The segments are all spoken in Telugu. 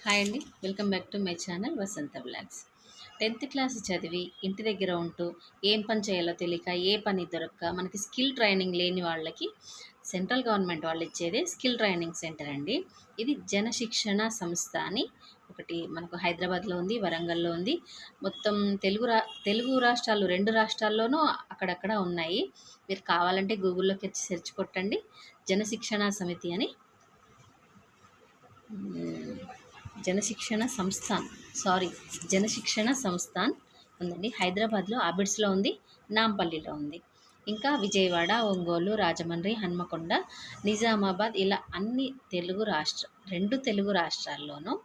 హాయ్ అండి. Welcome back to my channel Vasantha vlogs. 10th class చదివి ఇంటి దగ్గర ఉంటూ ఏం పని చేయాలో తెలియక, ఏ పని దొరక్క మనకి స్కిల్ ట్రైనింగ్ లేని వాళ్ళకి సెంట్రల్ గవర్నమెంట్ వాళ్ళు ఇచ్చేదే స్కిల్ ట్రైనింగ్ సెంటర్ అండి. ఇది జనశిక్షణ సంస్థ అని ఒకటి మనకు హైదరాబాద్లో ఉంది, వరంగల్లో ఉంది. మొత్తం తెలుగు రాష్ట్రాలు 2 రాష్ట్రాల్లోనూ అక్కడక్కడ ఉన్నాయి. మీరు కావాలంటే గూగుల్లోకి వచ్చి సెర్చ్ కొట్టండి, జనశిక్షణ సమితి అని. జనశిక్షణ సంస్థాన్ సారీ జనశిక్షణ సంస్థాన్ ఉందండి. హైదరాబాద్లో ఆబిడ్స్లో ఉంది, నాంపల్లిలో ఉంది, ఇంకా విజయవాడ, ఒంగోలు, రాజమండ్రి, హన్మకొండ, నిజామాబాద్ ఇలా అన్ని రెండు తెలుగు రాష్ట్రాల్లోనూ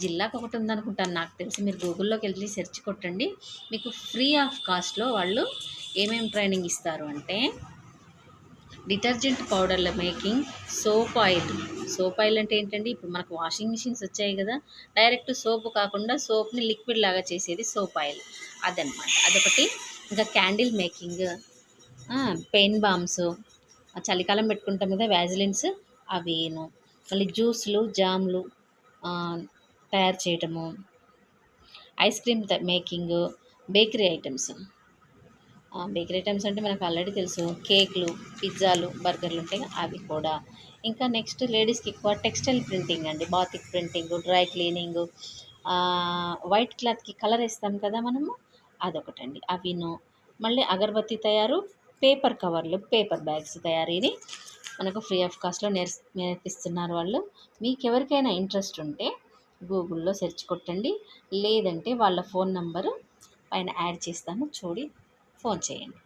జిల్లాకు ఒకటి ఉందనుకుంటాను నాకు తెలిసి. మీరు గూగుల్లోకి వెళ్ళి సెర్చ్ కొట్టండి. మీకు ఫ్రీ ఆఫ్ కాస్ట్లో వాళ్ళు ఏమేమి ట్రైనింగ్ ఇస్తారు అంటే డిటర్జెంట్ పౌడర్ల మేకింగ్, సోప్ ఆయిల్ అంటే ఏంటండి, ఇప్పుడు మనకు వాషింగ్ మిషన్స్ వచ్చాయి కదా, డైరెక్ట్ సోప్ కాకుండా సోప్ని లిక్విడ్ లాగా చేసేది సోప్ ఆయిల్, అదనమాట, అదొకటి. ఇంకా క్యాండిల్ మేకింగ్, పెయిన్ బామ్స్, చలికాలం పెట్టుకుంటాం కదా వ్యాజిలిన్స్, అవేను. మళ్ళీ జ్యూస్లు, జామ్లు తయారు చేయటము, ice cream making, bakery items. Bakery items అంటే మనకు ఆల్రెడీ తెలుసు, కేక్లు, పిజ్జాలు, బర్గర్లు ఉంటాయి అవి కూడా. ఇంకా నెక్స్ట్ లేడీస్కి ఎక్కువ టెక్స్టైల్ ప్రింటింగ్ అండి, batik printing, dry cleaning, white క్లాత్కి కలర్ వేస్తాం కదా మనము, అదొకటండి, అవిను. మళ్ళీ అగరబత్తి తయారు, పేపర్ కవర్లు, పేపర్ బ్యాగ్స్ తయారీని మనకు ఫ్రీ ఆఫ్ కాస్ట్లో నేర్పిస్తున్నారు వాళ్ళు. మీకు ఎవరికైనా ఇంట్రెస్ట్ ఉంటే గూగుల్లో సెర్చ్ కొట్టండి, లేదంటే వాళ్ళ ఫోన్ నంబరు పైన యాడ్ చేస్తాను, చూడి ఫోన్ చేయండి.